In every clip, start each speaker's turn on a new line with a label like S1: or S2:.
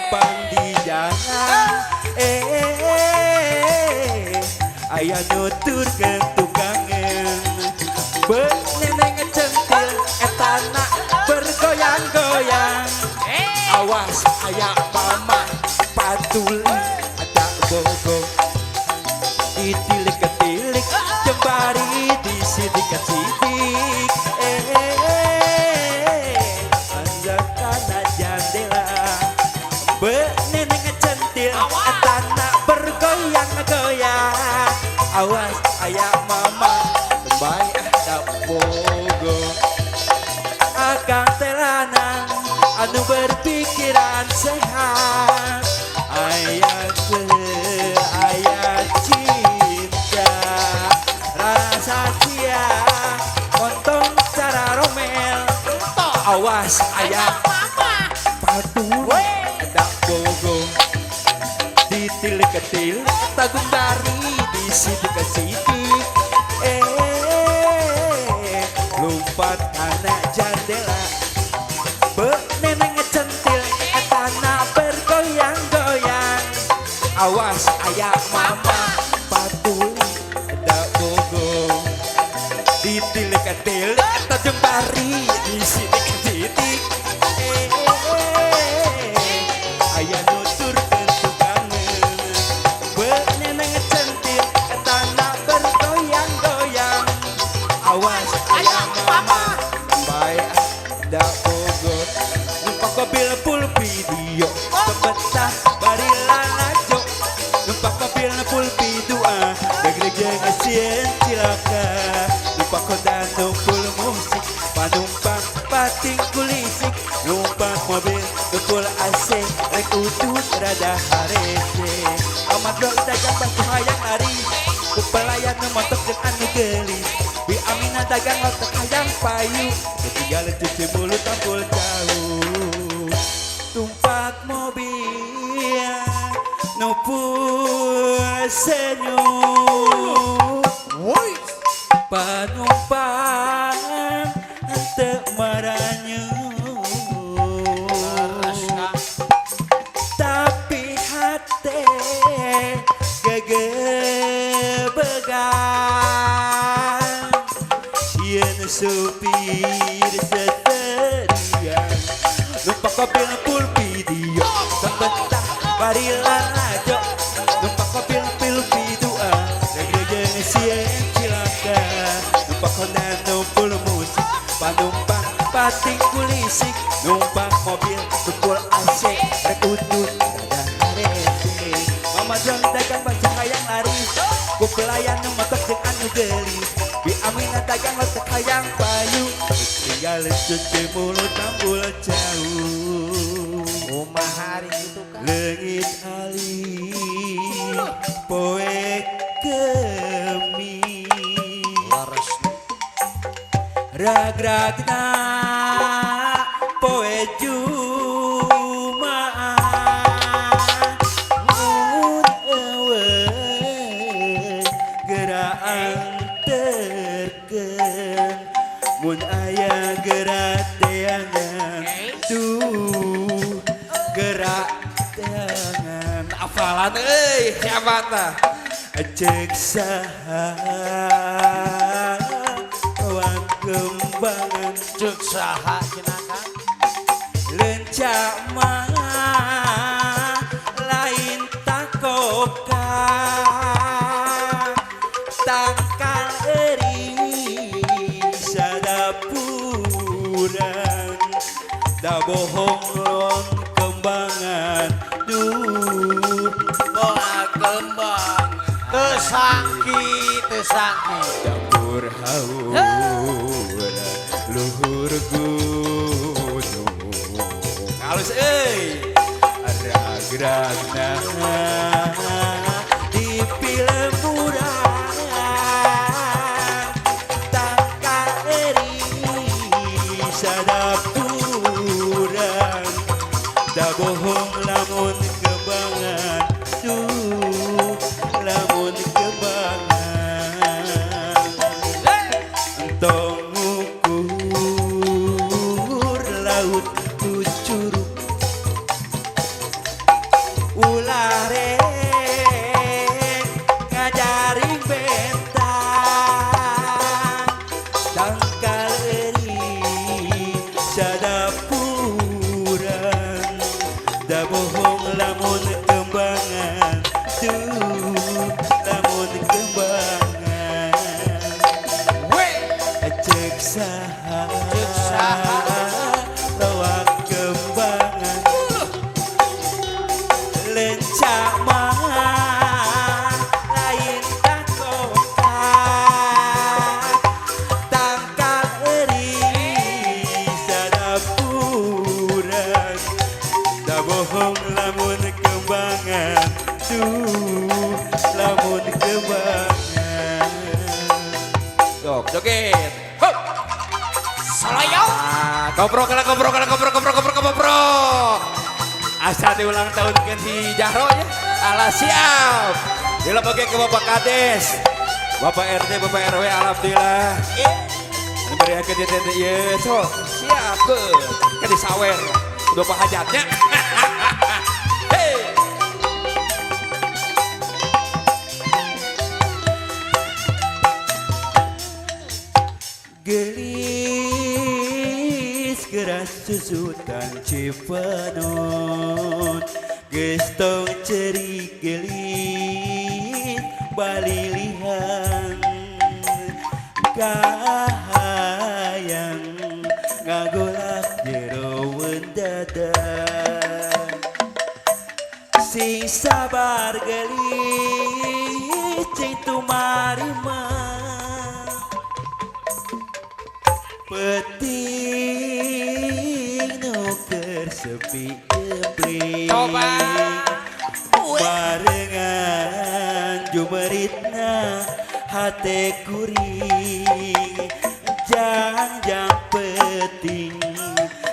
S1: numpang di jalan. Ayah nutur ke tukangan beneneng centil etana bergoyang-goyang. Awas ayah mama patuli ada bogo ditilik-tilik jembari disidik-sidik. Anjakan jandela beneneng centil etana bergoyang-goyang. Awas ayah mama baik ada bogo akang telanang anu berpikiran sehat. Ayah cinta rasa cia kontong cara romel. Awas ayah patung ada bogo ditilik-tilik tagung dari disidik-sidik. Lompat anak jandela beneneng centil etana bergoyang-goyang. Awas ayah mama patuli ada bogo ditilik-tilik eta jembari disidik-sidik. Ayah nutur ke tukangan beneneng centil etana bergoyang-goyang. Awas ayah mama baik ada bogo numpak mobil full video kebetah bari lalajo numpak mobil full video deg-deg ngasieun cilaka numpak Honda full musik panumpang pating kulisik numpak mobil full AC rek utut rada harese amat dol dagang batu hayang lari ku pelayan nu montok jeung anu geulis bi amina dagang lotek hayang payu ketinggalan cuci mulut tampul jauh tumpak mobil nupul senyum panumpang henteu maranyum tapi hate gegebegan yen supir seterian numpak mobil full video kebetah bari lalajo numpak mobil full video deg-deg sieun cilaka numpak Honda full musik panumpang pating kulisik numpak mobil full AC rek utut rada harese mama dong dagang baju hayang lari ku pelayan nu motok jeung anu geulis bi amina dagang lotek hayang payu tinggal cuci mulut tampul jauh. Omah hari itu kan leungit alih poe kemi laras rag-ragna poe Jumaah mun eueuh geraan terkeun mun aya gerak teangan tuh gerak teangan afalan siapa tah cek saha wan kembangan cek saha cenah lencak mah lain takoka tangkal eri sadapuran da bohong lon kembangan duh boa kembang tesangki dapur haur luhur gunung halus rag-ragna di film murah tangkal eri sadapuran da bohong lamun kembangan duh lamun kembangan entong ngukur laut ku curug da bohong lamun kembangan tuh lamun kembangan cek saha lawak kembangan lencak mah lain takoka tangkal eri sadapuran da bohong lamun kembangan tuh lamun kembangan sok joget hop
S2: Soloyo.
S1: koprok asa di ulang tahun ganti Jahro ya ala siap bila pakai ke Bapak Kades Bapak RT Bapak RW alhamdulillah ini beri ke DTT ya so siap ke di sawer udah pak hajatnya hey gelis keras susutan Cipanon gestong ceri gelis balilihan kahayang ngagolak jeroen dada sing sabar gelis cing tumarima peting nuker sepi gebring
S2: Coba.
S1: barengan jumeritna hate kuring janjang peting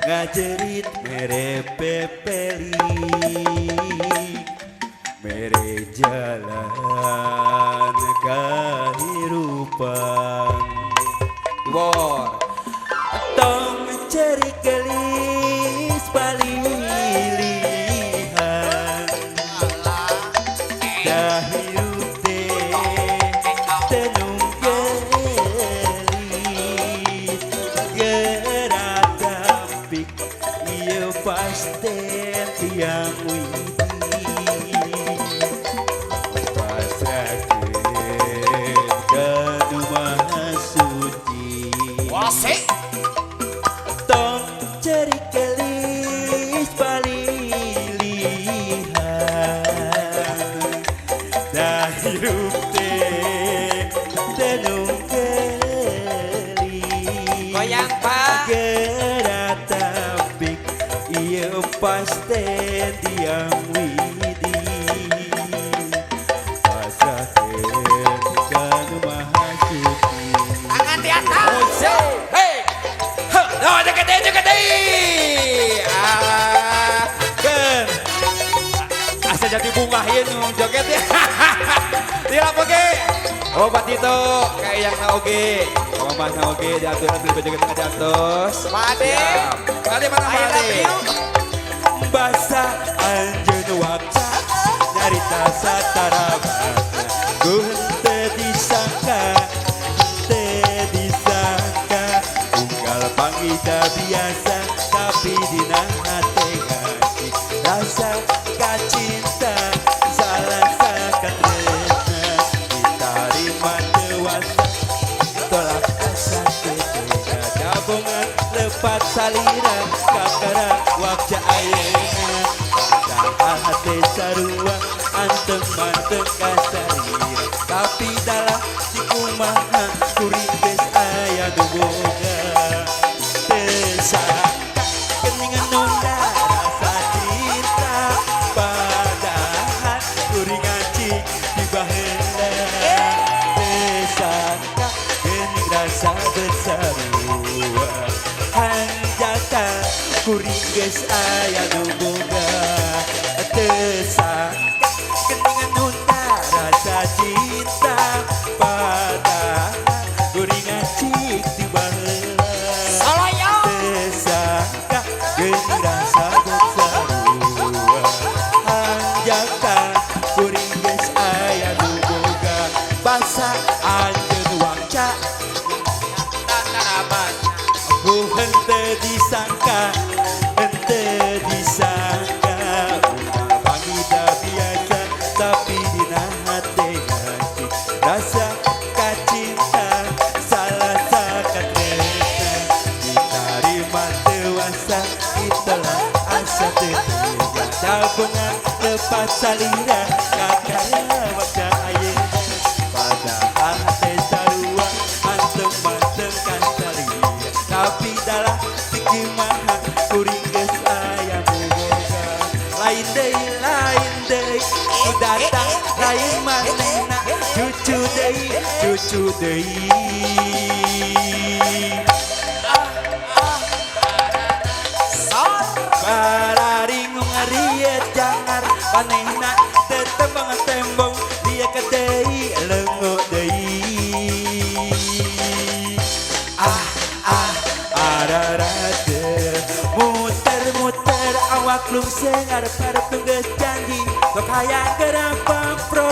S1: ngajerit mere pepeli mere jalan kahirupan War tong ceri gelis balilihan dahirup tenung gelis gerak tampik iya pasten tiang widi pasrakeun kanu maha suci
S2: Wasik.
S1: tong ceri gelis balilihan dahirup tenung gelis
S2: Goyang, Pak.
S1: gerak tampik iya pasten tiang widi pasrakeun kanu maha suci
S2: Tangan di atas.
S1: hey no joget ah ken asa jadi bunga ieu nu joget ya tila oge oh Batito kayak yang na oge mama na oge diatur-atur joget ka diatos
S2: Pade.
S1: Pade mana
S2: I love
S1: Pade
S2: you.
S1: basa anjeun waktu nyarita satara bahasa gunte disangka unggal pangida biasa tapi dina hati hati rasa kacinta salah sakatresna ditarima dewasa tolak asa ketika gabungan lepat salira kakara wakja ayeuna tangkal hati sarua anteng manteng kasarira tapi dalam sikumaha kuring geus aya nu boga tesangka keningan nunda rasa cinta padahal kuring acik di baheula tesangka kening rasa bersarua hanjaka kuring geus aya nu boga tesangka keningan nunda rasa cinta padahal Tabungan lepas salira kakara wakda aye padahal teh sarua manteng-manteng kan salira tapi dalah segi maha kuring geus aya boga lain deui datang lain manehna cucu deui Bararingung ariet jangar panehna tetembang tembong dia kedei lengo deui ararate muter awak lung sengar parepung geus janji sok hayang gerapa pro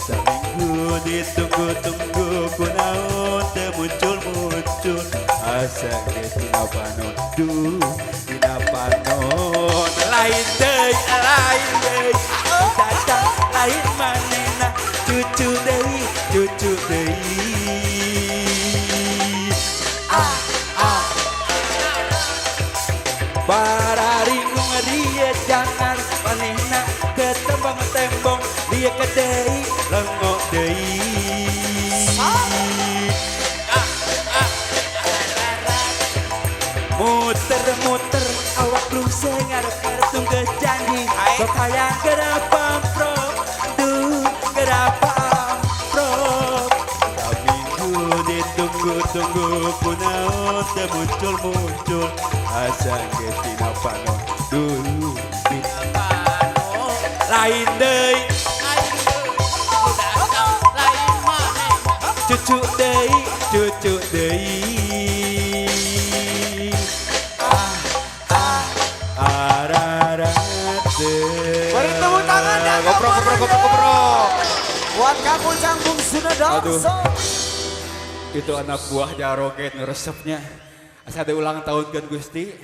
S1: saminggu ditunggu-tunggu kunaon teu muncul asa geus dina panon dina panon lain deui datang lain manehna cucu deui bararingung riet jangan manehna ketembang tembong dia kedei lengo deui muter awak lu sengar partung geus janji sok hayang gerapa pro saminggu ditunggu-tunggu kunaon teu muncul asa geus dina panon dina panon lain deui cucu deui
S2: Beri tepuk tangan dan
S1: goprok
S2: buat kamu canggung sudah dongso.
S1: Itu anak buah Jaroget ngeresepnya asa ada ulang tahun kan Gusti.